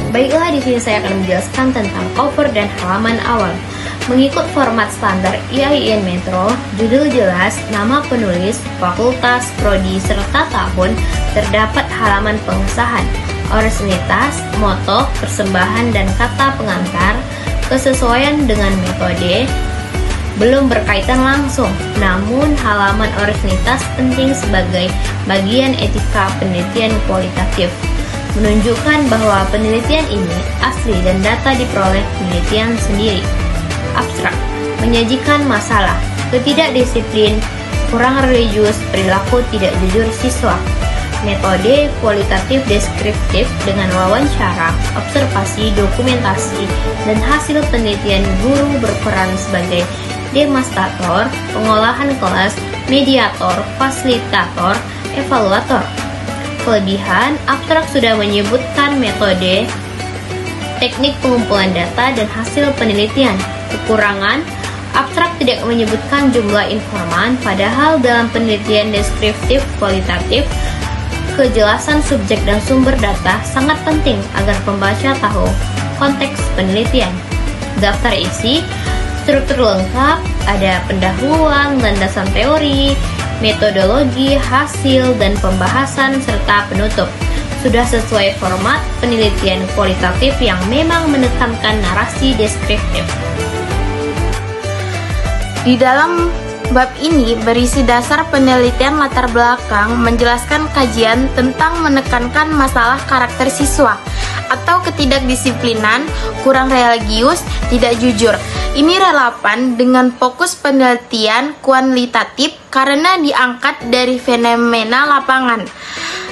Baiklah, di sini saya akan menjelaskan tentang cover dan halaman awal. Mengikut format standar IAIN Metro, judul jelas, nama penulis, fakultas, prodi, serta tahun, terdapat halaman pengesahan, orisinilitas, moto, persembahan, dan kata pengantar, kesesuaian dengan metode, belum berkaitan langsung, namun halaman orisinilitas penting sebagai bagian etika penelitian kualitatif, menunjukkan bahwa penelitian ini asli dan data diperoleh penelitian sendiri. Abstrak, menyajikan masalah, ketidakdisiplin, kurang religius, perilaku tidak jujur siswa. Metode kualitatif deskriptif dengan wawancara, observasi, dokumentasi, dan hasil penelitian. Guru berperan sebagai demonstrator, pengolahan kelas, mediator, fasilitator, evaluator. Kelebihan, abstrak sudah menyebutkan metode, teknik pengumpulan data, dan hasil penelitian. Kekurangan, abstrak tidak menyebutkan jumlah informan, padahal dalam penelitian deskriptif kualitatif, kejelasan subjek dan sumber data sangat penting agar pembaca tahu konteks penelitian. Daftar isi, struktur lengkap, ada pendahuluan, landasan teori, metodologi, hasil, dan pembahasan, serta penutup. Sudah sesuai format penelitian kualitatif yang memang menekankan narasi deskriptif. Di dalam bab ini berisi dasar penelitian latar belakang, menjelaskan kajian tentang menekankan masalah karakter siswa atau ketidakdisiplinan, kurang religius, tidak jujur. Ini relevan dengan fokus penelitian kualitatif karena diangkat dari fenomena lapangan.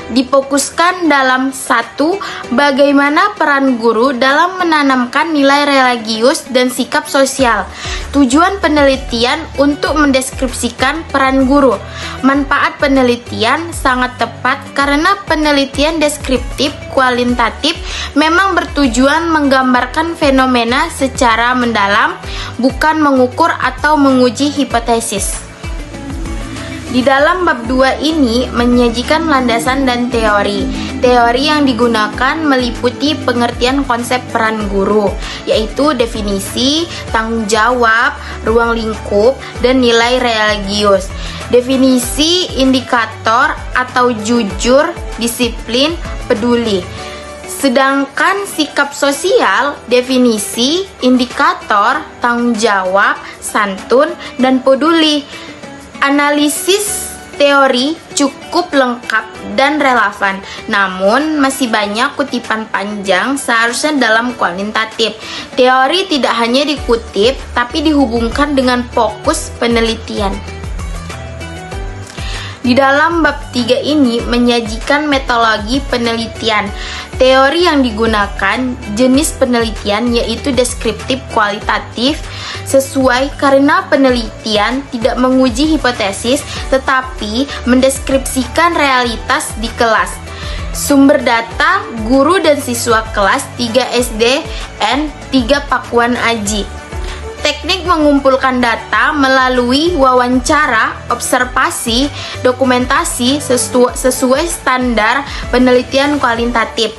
Difokuskan dalam satu, bagaimana peran guru dalam menanamkan nilai religius dan sikap sosial. Tujuan penelitian untuk mendeskripsikan peran guru. Manfaat penelitian sangat tepat karena penelitian deskriptif kualitatif memang bertujuan menggambarkan fenomena secara mendalam, bukan mengukur atau menguji hipotesis. Di dalam bab 2 ini menyajikan landasan dan teori. Teori yang digunakan meliputi pengertian konsep peran guru, yaitu definisi, tanggung jawab, ruang lingkup, dan nilai religius. Definisi, indikator atau jujur, disiplin, peduli. Sedangkan sikap sosial, definisi, indikator, tanggung jawab, santun, dan peduli. Analisis teori cukup lengkap dan relevan, namun masih banyak kutipan panjang seharusnya dalam kualitatif. Teori tidak hanya dikutip, tapi dihubungkan dengan fokus penelitian. Di dalam bab 3 ini menyajikan metodologi penelitian. Teori yang digunakan, jenis penelitian yaitu deskriptif kualitatif, sesuai karena penelitian tidak menguji hipotesis tetapi mendeskripsikan realitas di kelas. Sumber data, guru dan siswa kelas 3 SD N 3 Pakuan Aji. Teknik mengumpulkan data melalui wawancara, observasi, dokumentasi sesuai standar penelitian kualitatif.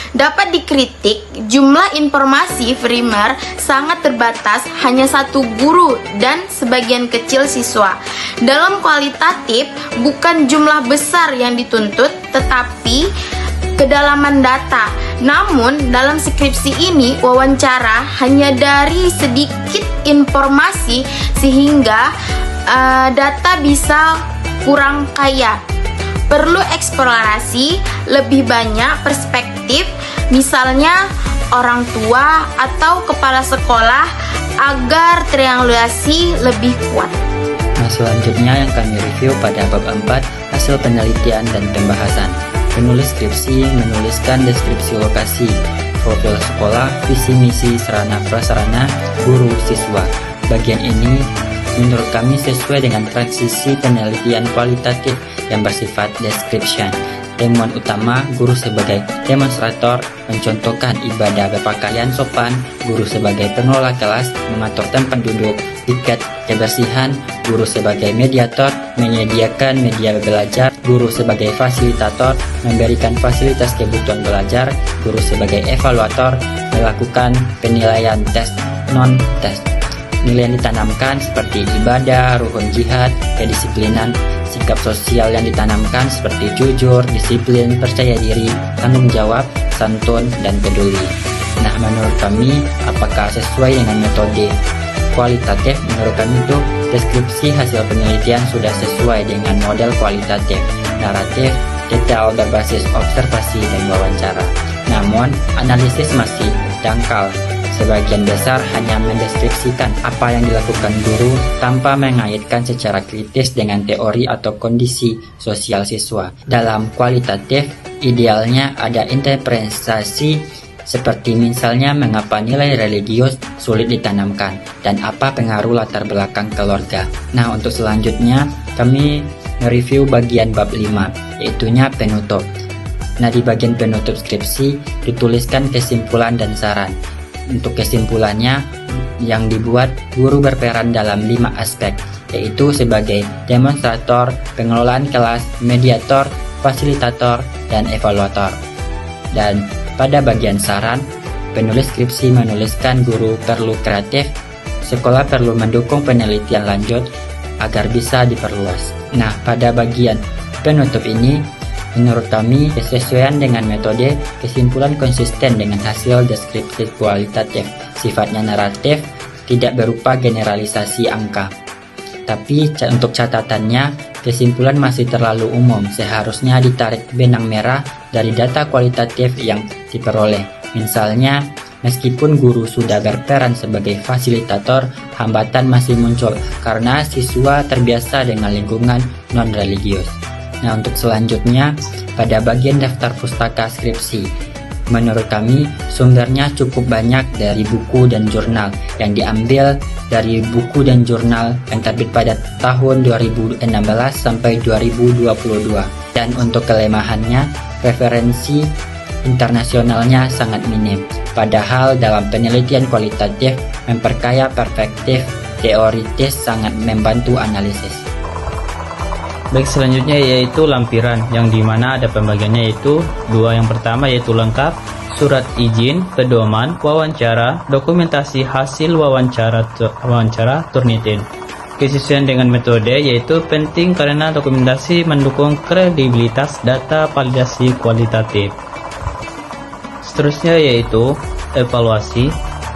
Dapat dikritik, jumlah informasi primer sangat terbatas, hanya satu guru dan sebagian kecil siswa. Dalam kualitatif, bukan jumlah besar yang dituntut, tetapi kedalaman data. Namun, dalam skripsi ini, wawancara hanya dari sedikit informasi sehingga data bisa kurang kaya. Perlu eksplorasi lebih banyak perspektif, misalnya orang tua atau kepala sekolah, agar triangulasi lebih kuat. Nah, selanjutnya yang kami review pada bab 4, hasil penelitian dan pembahasan. Penulis skripsi menuliskan deskripsi lokasi, profil sekolah, visi misi, sarana prasarana, guru, siswa. Bagian ini menurut kami sesuai dengan transisi penelitian kualitatif yang bersifat description. Temuan utama, guru sebagai demonstrator, mencontohkan ibadah berpakaian sopan, guru sebagai pengelola kelas, mengatur tempat duduk, tiket kebersihan, guru sebagai mediator, menyediakan media belajar, guru sebagai fasilitator, memberikan fasilitas kebutuhan belajar, guru sebagai evaluator, melakukan penilaian tes non-tes. Nilai yang ditanamkan seperti ibadah, rukun jihad, kedisiplinan, sikap sosial yang ditanamkan seperti jujur, disiplin, percaya diri, tanggung jawab, santun, dan peduli. Nah, menurut kami, apakah sesuai dengan metode kualitatif? Menurut kami itu deskripsi hasil penelitian sudah sesuai dengan model kualitatif, naratif, detail berbasis observasi dan wawancara. Namun, analisis masih dangkal. Sebagian besar hanya mendeskripsikan apa yang dilakukan guru tanpa mengaitkan secara kritis dengan teori atau kondisi sosial siswa. Dalam kualitatif, idealnya ada interpretasi seperti misalnya mengapa nilai religius sulit ditanamkan dan apa pengaruh latar belakang keluarga. Nah, untuk selanjutnya kami mereview bagian bab 5, yaitunya penutup. Nah, di bagian penutup skripsi dituliskan kesimpulan dan saran. Untuk kesimpulannya yang dibuat, guru berperan dalam 5 aspek, yaitu sebagai demonstrator, pengelolaan kelas, mediator, fasilitator, dan evaluator. Dan pada bagian saran, penulis skripsi menuliskan guru perlu kreatif, sekolah perlu mendukung penelitian lanjut agar bisa diperluas. Nah, pada bagian penutup ini, menurut kami, kesesuaian dengan metode, kesimpulan konsisten dengan hasil deskripsi kualitatif, sifatnya naratif, tidak berupa generalisasi angka. Tapi untuk catatannya, kesimpulan masih terlalu umum, seharusnya ditarik benang merah dari data kualitatif yang diperoleh. Misalnya, meskipun guru sudah berperan sebagai fasilitator, hambatan masih muncul karena siswa terbiasa dengan lingkungan non-religius. Nah, untuk selanjutnya, pada bagian daftar pustaka skripsi, menurut kami sumbernya cukup banyak dari buku dan jurnal yang diambil dari buku dan jurnal yang terbit pada tahun 2016 sampai 2022. Dan untuk kelemahannya, referensi internasionalnya sangat minim. Padahal dalam penelitian kualitatif, memperkaya perspektif teoritis sangat membantu analisis. Baik, selanjutnya yaitu lampiran, yang dimana ada pembagiannya yaitu 2. Yang pertama yaitu lengkap, surat izin, pedoman, wawancara, dokumentasi hasil wawancara Turnitin. Kesesuaian dengan metode yaitu penting karena dokumentasi mendukung kredibilitas data validasi kualitatif. Seterusnya yaitu evaluasi.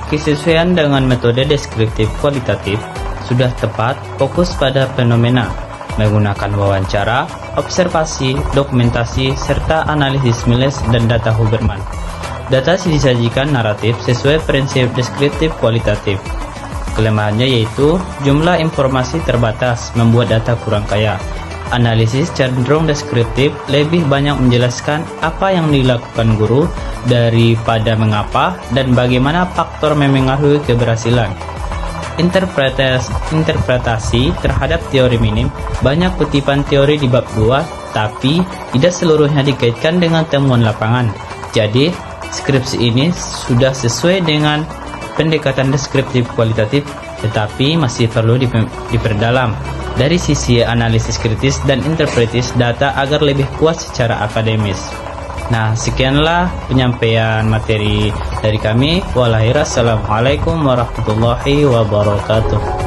Kesesuaian dengan metode deskriptif kualitatif sudah tepat, fokus pada fenomena, menggunakan wawancara, observasi, dokumentasi, serta analisis Miles dan data Huberman. Data disajikan naratif sesuai prinsip deskriptif kualitatif. Kelemahannya yaitu jumlah informasi terbatas, membuat data kurang kaya. Analisis cenderung deskriptif, lebih banyak menjelaskan apa yang dilakukan guru daripada mengapa dan bagaimana faktor memengaruhi keberhasilan. Interpretasi terhadap teori minim, banyak kutipan teori di bab 2, tapi tidak seluruhnya dikaitkan dengan temuan lapangan. Jadi, skripsi ini sudah sesuai dengan pendekatan deskriptif kualitatif, tetapi masih perlu diperdalam dari sisi analisis kritis dan interpretis data agar lebih kuat secara akademis. Nah, sekianlah penyampaian materi dari kami. Wassalamualaikum warahmatullahi wabarakatuh.